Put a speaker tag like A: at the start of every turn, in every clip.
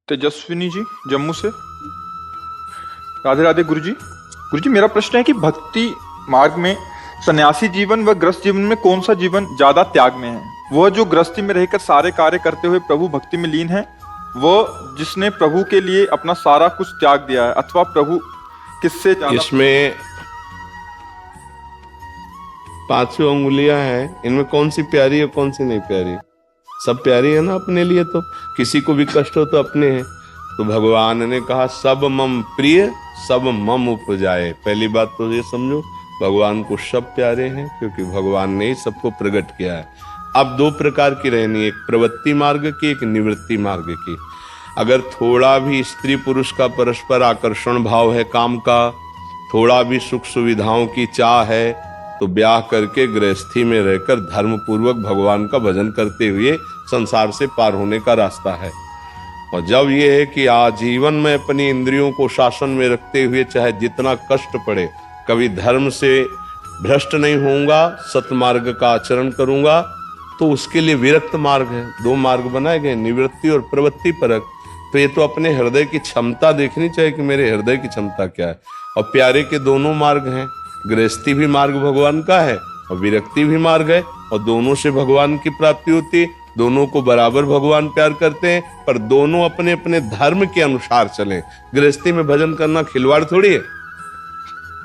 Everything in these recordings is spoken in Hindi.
A: तेजस्विनी जी जम्मू से। राधे राधे गुरुजी। गुरुजी, मेरा प्रश्न है कि भक्ति मार्ग में सन्यासी जीवन व गृहस्थ जीवन में कौन सा जीवन ज्यादा त्याग में है? वह जो गृहस्थी में रहकर सारे कार्य करते हुए प्रभु भक्ति में लीन है, वह जिसने प्रभु के लिए अपना सारा कुछ त्याग दिया है, अथवा प्रभु किससे ज्यादा?
B: इसमें पांचों अंगुलियां हैं, इनमें कौन सी प्यारी है कौन सी नहीं प्यारी? सब प्यारी है ना अपने लिए। तो किसी को भी कष्ट हो तो अपने हैं। तो भगवान ने कहा सब मम प्रिय सब मम उपजाए। पहली बात तो ये समझो, भगवान को सब प्यारे हैं क्योंकि भगवान ने ही सबको प्रकट किया है। अब दो प्रकार की रहनी, एक प्रवृत्ति मार्ग की, एक निवृत्ति मार्ग की। अगर थोड़ा भी स्त्री पुरुष का परस्पर आकर्षण भाव है, काम का थोड़ा भी सुख सुविधाओं की चाह है, तो ब्याह करके गृहस्थी में रहकर धर्म पूर्वक भगवान का भजन करते हुए संसार से पार होने का रास्ता है। और जब ये है कि आजीवन में अपनी इंद्रियों को शासन में रखते हुए चाहे जितना कष्ट पड़े, कभी धर्म से भ्रष्ट नहीं होऊंगा, सतमार्ग का आचरण करूंगा, तो उसके लिए विरक्त मार्ग है। दो मार्ग बनाए गए, निवृत्ति और प्रवृत्ति परक। तो ये तो अपने हृदय की क्षमता देखनी चाहिए कि मेरे हृदय की क्षमता क्या है। और प्यारे के दोनों मार्ग हैं, गृहस्थी भी मार्ग भगवान का है और विरक्ति भी मार्ग है, और दोनों से भगवान की प्राप्ति होती है। दोनों को बराबर भगवान प्यार करते हैं, पर दोनों अपने अपने धर्म के अनुसार चलें। गृहस्थी में भजन करना खिलवाड़ थोड़ी है।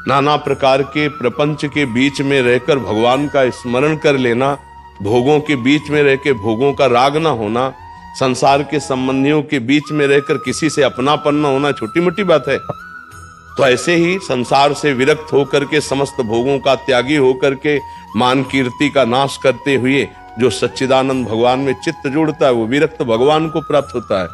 B: नाना प्रकार के प्रपंच के बीच में रहकर भगवान का स्मरण कर लेना, भोगों के बीच में रहकर भोगों का राग ना होना, संसार के संबंधियों के बीच में रहकर किसी से अपनापन न होना छोटी मोटी बात है। तो ऐसे ही संसार से विरक्त होकर के, समस्त भोगों का त्यागी होकर के, मान कीर्ति का नाश करते हुए जो सच्चिदानंद भगवान में चित्त जोड़ता है, वो विरक्त भगवान को प्राप्त होता है।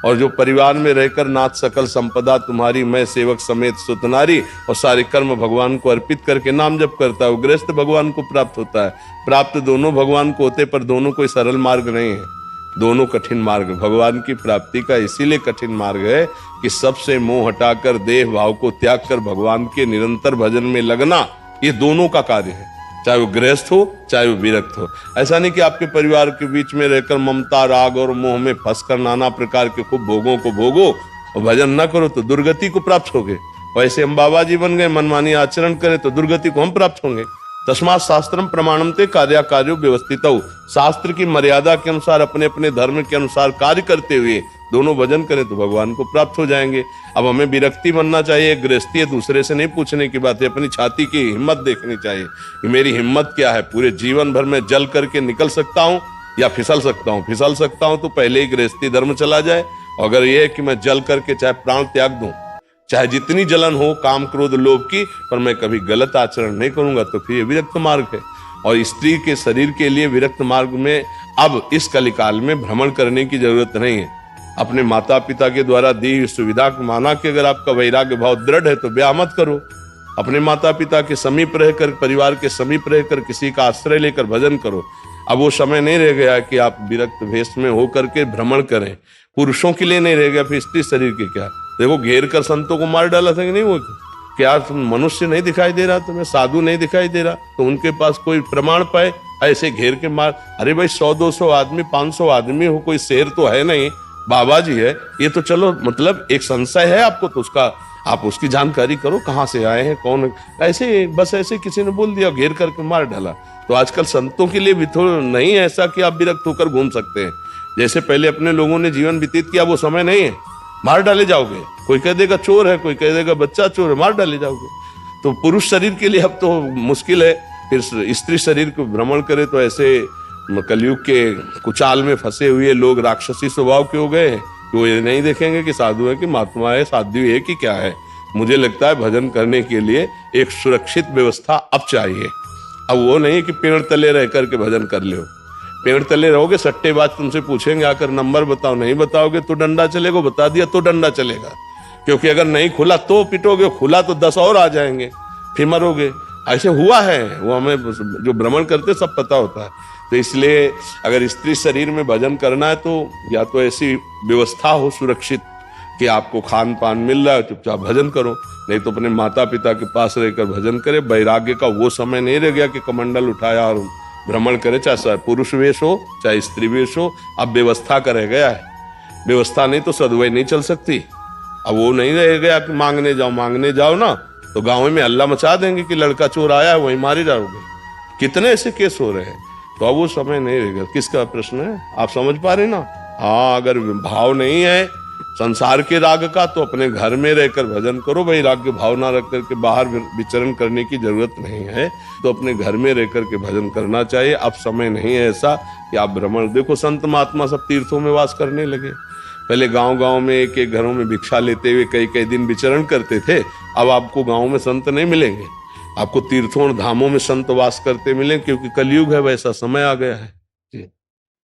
B: और जो परिवार में रहकर नाथ सकल संपदा तुम्हारी, मैं सेवक समेत सुतनारी, और सारे कर्म भगवान को अर्पित करके नाम जप करता है, वो गृहस्थ भगवान को प्राप्त होता है। प्राप्त दोनों भगवान को होते, पर दोनों कोई सरल मार्ग नहीं है, दोनों कठिन मार्ग। भगवान की प्राप्ति का इसीलिए कठिन मार्ग है कि सबसे मोह हटाकर, देह भाव को त्याग कर भगवान के निरंतर भजन में लगना, ये दोनों का कार्य है, चाहे वो गृहस्थ हो चाहे वो विरक्त हो। ऐसा नहीं कि आपके परिवार के बीच में रहकर ममता राग और मोह में फंसकर नाना प्रकार के खूब भोगों को भोगो और भजन न करो तो दुर्गति को प्राप्त होगे। वैसे हम बाबा जी बन गए, मनमानी आचरण करें तो दुर्गति को हम प्राप्त होंगे। तस्मात् शास्त्रम प्रमाणम ते कार्या कार्यो व्यवस्थितौ। शास्त्र की मर्यादा के अनुसार, अपने अपने धर्म के अनुसार कार्य करते हुए दोनों भजन करें तो भगवान को प्राप्त हो जाएंगे। अब हमें विरक्ति बनना चाहिए, गृहस्थी है, दूसरे से नहीं पूछने की बात है, अपनी छाती की हिम्मत देखनी चाहिए कि मेरी हिम्मत क्या है। पूरे जीवन भर में जल करके निकल सकता हूँ या फिसल सकता हूँ। फिसल सकता हूँ तो पहले ही गृहस्थी धर्म चला जाए। अगर यह है कि मैं जल करके चाहे प्राण त्याग दूं, चाहे जितनी जलन हो काम क्रोध लोभ की, पर मैं कभी गलत आचरण नहीं करूंगा, तो फिर ये विरक्त मार्ग है। और स्त्री के शरीर के लिए विरक्त मार्ग में अब इस कलिकाल में भ्रमण करने की जरूरत नहीं है। अपने माता पिता के द्वारा दी हुई सुविधा को माना कि अगर आपका वैराग्य भाव दृढ़ है तो ब्याह मत करो। अपने माता पिता के समीप रहकर, परिवार के समीप रहकर किसी का आश्रय लेकर भजन करो। अब वो समय नहीं रह गया कि आप विरक्त भेष में होकर के भ्रमण करें। पुरुषों के लिए नहीं रह गया, फिर स्त्री शरीर के क्या। देखो घेर कर संतों को मार डाला था कि नहीं, वो क्या मनुष्य नहीं दिखाई दे रहा, तुम्हें साधु नहीं दिखाई दे रहा, तो उनके पास कोई प्रमाण पाए ऐसे घेर के मार। अरे भाई 100-200 आदमी 500 आदमी हो, कोई शेर तो है नहीं, बाबा जी है ये, तो चलो मतलब एक संशय है आपको तो उसका आप उसकी जानकारी करो, कहाँ से आए हैं कौन। ऐसे बस ऐसे किसी ने बोल दिया, घेर करके मार डाला। तो आजकल संतों के लिए भी तो नहीं है ऐसा कि आप विरक्त होकर घूम सकते हैं। जैसे पहले अपने लोगों ने जीवन व्यतीत किया, वो समय नहीं है, मार डाले जाओगे। कोई कह देगा चोर है, कोई कह देगा बच्चा चोर है, मार डाले जाओगे। तो पुरुष शरीर के लिए अब तो मुश्किल है, फिर स्त्री शरीर को भ्रमण करे तो ऐसे कलयुग के कुचाल में फंसे हुए लोग राक्षसी स्वभाव के हो गए हैं कि वो ये नहीं देखेंगे कि साधु है कि महात्मा है, साध्वी है कि क्या है। मुझे लगता है भजन करने के लिए एक सुरक्षित व्यवस्था अब चाहिए। अब वो नहीं कि पेड़ तले रह करके भजन कर लो। पेड़ तले रहोगे, सट्टेबाज तुमसे पूछेंगे आकर नंबर बताओ, नहीं बताओगे तो डंडा चलेगा, बता दिया तो डंडा चलेगा। क्योंकि अगर नहीं खुला तो पिटोगे, खुला तो 10 और आ जाएंगे, फिर मरोगे। ऐसे हुआ है, वो हमें जो भ्रमण करते सब पता होता है। तो इसलिए अगर स्त्री शरीर में भजन करना है तो या तो ऐसी व्यवस्था हो सुरक्षित कि आपको खान पान मिल रहा है, चुपचाप भजन करो, नहीं तो अपने माता पिता के पास रहकर भजन करे। वैराग्य का वो समय नहीं रह गया कि कमंडल उठाया और भ्रमण करे, चाहे पुरुष वेश हो चाहे स्त्री वेश हो, अब व्यवस्था का रह गया है। व्यवस्था नहीं तो सदवय नहीं चल सकती। अब वो नहीं रह गया कि मांगने जाओ ना तो गांव में हल्ला मचा देंगे कि लड़का चोर आया है, वहीं मारी जाओगे। कितने ऐसे केस हो रहे हैं। तो अब वो समय नहीं रहेगा। किसका प्रश्न है, आप समझ पा रहे ना? हाँ, अगर भाव नहीं है संसार के राग का तो अपने घर में रहकर भजन करो। वैराग्य भावना रख करके बाहर विचरण करने की जरूरत नहीं है। तो अपने घर में रह करके भजन करना चाहिए। अब समय नहीं है ऐसा कि आप भ्रमण, देखो संत महात्मा सब तीर्थों में वास करने लगे। पहले गांव में एक एक घरों में भिक्षा लेते हुए कई कई दिन विचरण करते थे। अब आपको गांव में संत नहीं मिलेंगे, आपको तीर्थों और धामों में संत वास करते मिलेंगे, क्योंकि कलयुग है, वैसा समय आ गया है। जी।